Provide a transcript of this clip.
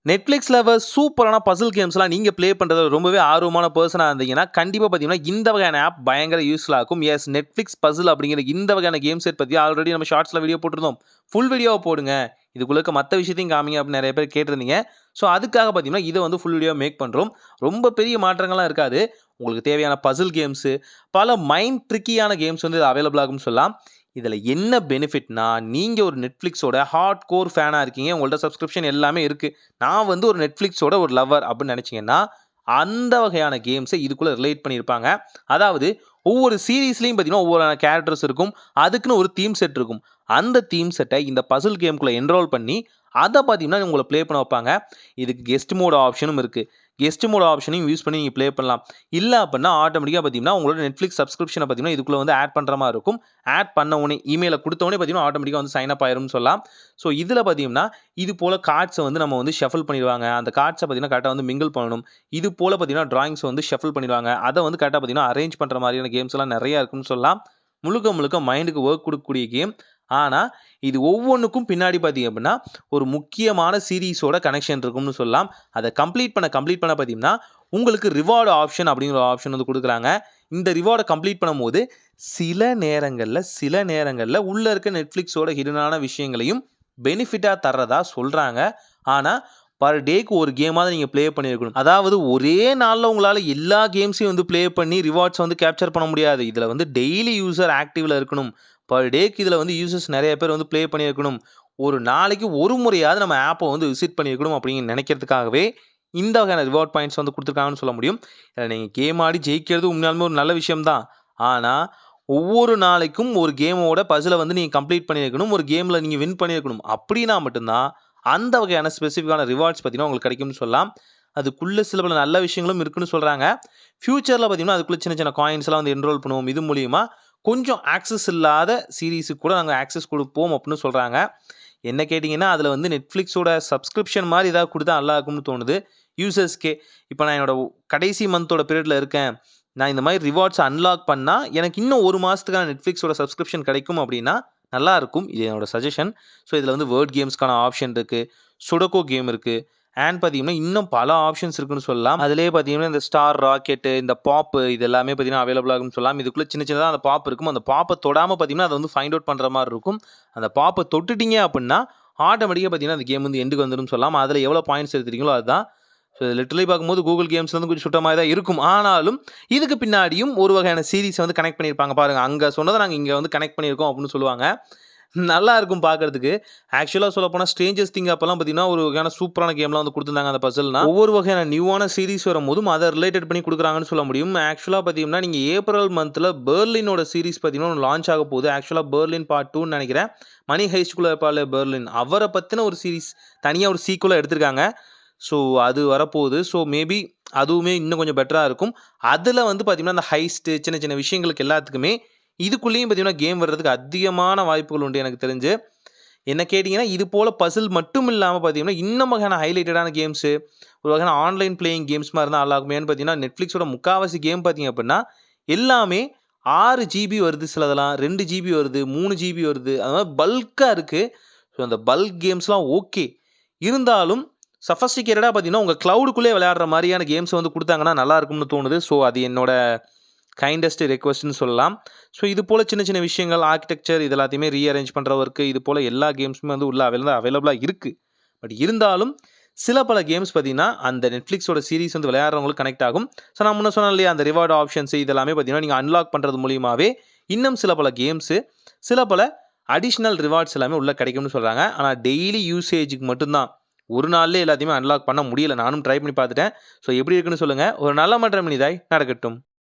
Netflix சூப்பரான பசில் கேம்ஸ்லாம் நீங்க ப்ளே பண்றது ரொம்பவே ஆர்வமான பெர்சனா இருந்தீங்கன்னா, கண்டிப்பா பார்த்தீங்கன்னா, இந்த வகையான ஆப் பயங்கர யூஸ்ஃபுல்லா இருக்கும். எஸ் நெட்ஃப்ளிக்ஸ் பசில் அப்படிங்கிற இந்த வகையான கேம் செட் பத்தி ஆல்ரெடி நம்ம ஷார்ட்ஸ்ல வீடியோ போட்டிருந்தோம். ஃபுல் வீடியோவா போடுங்க. இதுக்குள்ள இருக்க மத்த விஷயத்தையும் காமிங்க அப்படின்னு நெறைய பேர் கேட்டிருந்தீங்க. ஸோ அதுக்காக பார்த்தீங்கன்னா, இத ஃபுல் வீடியோவா மேக் பண்றோம். ரொம்ப பெரிய மாற்றங்கள்லாம் இருக்காது. உங்களுக்கு தேவையான பசில் கேம்ஸ், பல மைண்ட் ட்ரிக்கியான கேம்ஸ் இது அவைலபிள் ஆகும்னு சொல்லலாம். இதில என்ன பெனிஃபிட்னா, நீங்க ஒரு நெட்ஃப்ளிக்ஸோட ஹார்ட் கோர் ஃபேனா இருக்கீங்க. உங்கள்ட்ட சப்ஸ்கிரிப்ஷன் எல்லாமே இருக்கு. நான் ஒரு நெட்ஃப்ளிக்ஸோட ஒரு லவர் அப்படின்னு நினைச்சீங்கன்னா, அந்த வகையான கேம்ஸ இதுக்குள்ள ரிலேட் பண்ணியிருப்பாங்க. அதாவது ஒவ்வொரு சீரிஸ்லயும் பார்த்தீங்கன்னா, ஒவ்வொரு கேரக்டர்ஸ் இருக்கும். அதுக்குன்னு ஒரு தீம் செட் இருக்கும். அந்த தீம் செட்ட இந்த பசில் கேம்க்குள்ள என்ரோல் பண்ணி, அத பார்த்தீங்கன்னா, உங்கள ப்ளே பண்ண வைப்பாங்க. இதுக்கு கெஸ்ட் மோட் ஆப்ஷனும் இருக்கு. கெஸ்ட் மோட் ஆப்ஷனையும் யூஸ் பண்ணி நீங்க ப்ளே பண்ணலாம். இல்ல அப்படின்னா ஆட்டோமேட்டிக்கா பார்த்தீங்கன்னா, உங்களோட நெட்ஃப்ளிக்ஸ் சப்ஸ்கிரிப்ஷன பார்த்தீங்கன்னா, இதுக்குள்ள ஆட் பண்ற மாரி இருக்கும். ஆட் பண்ண உடனே இமெயில குடுத்த உடனே பார்த்தீங்கன்னா, ஆட்டோமேட்டிக்கா சைன் அப் ஆயிரும்னு சொல்லலாம். ஸோ இதில பார்த்தீங்கன்னா, இது போல கார்ட்ஸ நம்ம ஷஃபிள் பண்ணிருவாங்க. அந்த கார்ட்ஸ பார்த்தீங்கன்னா, கரெக்ட்டா மிங்கிள் பண்ணணும். இது போல பார்த்தீங்கன்னா, டிராயிங்ஸ் ஷஃபிள் பண்ணிருவாங்க. அத கரெக்ட்டா பார்த்தீங்கன்னா, அரேஞ்ச் பண்ற மாரியான கேம்ஸ் எல்லாம் நெறைய இருக்குன்னு சொல்லலாம். முழுக்க முழுக்க மைண்டுக்கு வொர்க் குடுக்கக்கூடிய கேம். ஆனா, இது ஒவ்வொன்னுக்கும் பின்னாடி பார்த்தீங்க அப்படின்னா, ஒரு முக்கியமான சீரிஸோட கனெக்ஷன் இருக்கும்னு சொல்லலாம். அத கம்ப்ளீட் பண்ண பார்த்தீங்கன்னா, உங்களுக்கு ரிவார்ட் ஆப்ஷன் அப்படிங்கிற ஒரு ஆப்ஷன் குடுக்குறாங்க. இந்த ரிவார்ட கம்ப்ளீட் பண்ணும்போது, சில நேரங்கள்ல உள்ள இருக்க நெட்ஃப்ளிக்ஸோட ஹிடனான விஷயங்களையும் பெனிஃபிட்டா தர்றதா சொல்றாங்க. ஆனா, பர் டேக்கு ஒரு கேமாவது நீங்க ப்ளே பண்ணியிருக்கணும். அதாவது ஒரே நாள்ல உங்களால எல்லா கேம்ஸையும் ப்ளே பண்ணி ரிவார்ட்ஸ் கேப்சர் பண்ண முடியாது. இதுல டெய்லி யூசர் ஆக்டிவ்ல இருக்கணும். பர் டேக்கு இதுல யூசர்ஸ் நெறைய பேர் ப்ளே பண்ணியிருக்கணும். ஒரு நாளைக்கு ஒரு முறையாவது நம்ம ஆப்ப விசிட் பண்ணியிருக்கணும் அப்படின்னு நினைக்கிறதுக்காகவே இந்த வகையான ரிவார்ட் பாயிண்ட்ஸ் குடுத்துருக்காங்கன்னு சொல்ல முடியும். நீங்க கேம் ஆடி ஜெயிக்கிறது உண்மையாலுமே ஒரு நல்ல விஷயம் தான். ஆனா, ஒவ்வொரு நாளைக்கும் ஒரு கேமோட பசில நீங்க கம்ப்ளீட் பண்ணியிருக்கணும். ஒரு கேம்ல நீங்க வின் பண்ணியிருக்கணும். அப்படின்னா மட்டும் தான் அந்த வகையான ஸ்பெசிஃபிக்கான ரிவார்ட்ஸ் பார்த்தீங்கன்னா, உங்களுக்கு கிடைக்கும்னு சொல்லலாம். அதுக்குள்ள சில பல நல்ல விஷயங்களும் இருக்குன்னு சொல்றாங்க. ஃபியூச்சர்ல பார்த்தீங்கன்னா, அதுக்குள்ள சின்ன சின்ன காயின்ஸ்லாம் என்ரோல் பண்ணுவோம். இது மூலியமா கொஞ்சம் ஆக்சஸ் இல்லாத சீரிஸ்க்கு கூட நாங்க ஆக்சஸ் குடுப்போம் அப்படின்னு சொல்றாங்க. என்ன கேட்டீங்கன்னா, அதில Netflixோட சப்ஸ்கிரிப்ஷன் மாரி ஏதாவது குடுத்தா நல்லா இருக்கும்னு தோணுது. யூசர்ஸ்க்கே. இப்ப நான் என்னோட கடைசி மந்தோட பீரியட்ல இருக்கேன். நான் இந்த மாரி ரிவார்ட்ஸ் அன்லாக் பண்ணா, எனக்கு இன்னும் 1 மாசத்துக்கான Netflixோட சப்ஸ்கிரிப்ஷன் கிடைக்கும் அப்படின்னா, நல்லாருக்கும். இது என்னோட சஜஷன். ஸோ இதில வேர்ட் கேம்ஸ்க்கான ஆப்ஷன் இருக்கு. சுடோகோ கேம் இருக்கு. அண்ட் பார்த்தீங்கன்னா, இன்னும் பல ஆப்ஷன்ஸ் இருக்குன்னு சொல்லலாம். அதிலேயே பார்த்தீங்கன்னா, இந்த ஸ்டார் ராக்கெட்டு, இந்த பாப்பு இது எல்லாமே பார்த்தீங்கன்னா, அவைலபிள் ஆகும்னு சொல்லலாம். இதுக்குள்ள சின்ன சின்னதா அந்த பாப் இருக்கும். அந்த பாப்ப தொடாம பார்த்தீங்கன்னா, அத ஃபைண்ட் அவுட் பண்ற மாரி இருக்கும். அந்த பாப்ப தொட்டுட்டீங்க அப்படின்னா, ஆட்டோமேட்டிக்கா பார்த்தீங்கன்னா, அந்த கேம் எண்டுக்கு வந்துரும்னு சொல்லலாம். அதில எவ்வளோ பாயிண்ட்ஸ் எடுத்துட்டீங்களோ அதுதான். ஸோ லிட்டரலி பார்க்கும்போது கூகுள் கேம்ஸ்ல கொஞ்சம் சுட்ட மாரி தான் இருக்கும். ஆனாலும், இதுக்கு பின்னாடியும் ஒரு வகையான சீரிஸ கனெக்ட் பண்ணியிருப்பாங்க பாருங்க. அங்க சொன்னத நாங்க இங்க கனெக்ட் பண்ணியிருக்கோம் அப்படின்னு சொல்லுவாங்க. நல்லா இருக்கும் பார்க்கறதுக்கு. ஆக்சுவலா சொல்லப்போனா ஸ்ட்ரேஞ்சர்ஸ் திங் அப்பலாம் பார்த்தீங்கன்னா, ஒரு வகையான சூப்பரான கேம்லாம் குடுத்துருந்தாங்க அந்த பசில்னா. ஒவ்வொரு வகையான நியூவான சீரிஸ் வரும்போதும் அத ரிலேட்டட் பண்ணி குடுக்குறாங்கன்னு சொல்ல முடியும். ஆக்சுவலா பார்த்தீங்கன்னா, நீங்க ஏப்ரல் மந்த்ல பெர்லினோட சீரிஸ் பார்த்தீங்கன்னா, லான்ச் ஆக போகுது. ஆக்சுவலா பெர்லின் பார்ட் 2ன்னு நெனைக்கிறேன். மணி ஹெய்ஸ்ட்குள்ள இருப்பார்ல பெர்லின். அவர பத்தின ஒரு சீரிஸ் தனியா ஒரு சீக்வலா எடுத்திருக்காங்க. ஸோ அது வரப்போகுது. ஸோ மேபி அதுவுமே இன்னும் கொஞ்சம் பெட்டரா இருக்கும். அதுல பார்த்தீங்கன்னா, அந்த ஹைஸ்ட் சின்ன சின்ன விஷயங்களுக்கு எல்லாத்துக்குமே இதுக்குள்ளேயும் பார்த்தீங்கன்னா, கேம் வர்றதுக்கு அதிகமான வாய்ப்புகள் உண்டு எனக்கு தெரிஞ்சு. என்ன கேட்டீங்கன்னா, இது போல பசில் மட்டும் இல்லாம பார்த்தீங்கன்னா, இன்னும் வகையான ஹைலைட்டடான கேம்ஸு, ஒரு வகையான ஆன்லைன் பிளேயிங் கேம்ஸ் மாரி இருந்தா நல்லாருக்கும். ஏன்னு பார்த்தீங்கன்னா, Netflixோட முக்காவாசி கேம் பார்த்தீங்க அப்படின்னா, எல்லாமே 6 ஜிபி வருது சிலதெல்லாம், 2 ஜிபி வருது, 3 ஜிபி வருது. அது மாரி பல்க்கா இருக்கு. ஸோ அந்த பல்க் கேம்ஸ்லாம் ஓகே. இருந்தாலும் சஃபஸ்டிகேட்டடா பார்த்தீங்கன்னா, உங்க கிளவுடுக்குள்ளே விளையாடுற மாரியான கேம்ஸ் குடுத்தாங்கன்னா நல்லா இருக்கும்னு தோணுது. ஸோ அது என்னோட கைண்டஸ்ட் ரெக்வெஸ்ட்ன்னு சொல்லலாம். ஸோ இது போல சின்ன சின்ன விஷயங்கள், ஆர்க்கிடெக்சர் இது எல்லாத்தையுமே ரீஅரேஞ்ச் பண்ற ஒர்க் இது போல எல்லா கேம்ஸுமே உள்ள அவைலபிளா இருக்கு. பட் இருந்தாலும் சில பல கேம்ஸ் பார்த்தீங்கன்னா, அந்த Netflixோட சீரிஸ் விளையாடுறவங்களுக்கு கனெக்ட் ஆகும். ஸோ நான் முன்ன சொன்னேன் இல்லையா, அந்த ரிவார்ட் ஆப்ஷன்ஸ் இதெல்லாமே பார்த்தீங்கன்னா, நீங்க அன்லாக் பண்றது மூலியமாவே இன்னும் சில பல கேம்ஸு, சில பல அடிஷனல் ரிவார்ட்ஸ் எல்லாமே உள்ள கிடைக்கும்னு சொல்றாங்க. ஆனா டெய்லி யூசேஜ்க்கு மட்டும் தான். ஒரு நாள்லயே எல்லாத்தையுமே அன்லாக் பண்ண முடியல. நானும் ட்ரை பண்ணி பார்த்துட்டேன். ஸோ எப்படி இருக்குன்னு சொல்லுங்க. ஒரு நல்ல மாற்றம் இனிதாய் நடக்கட்டும்.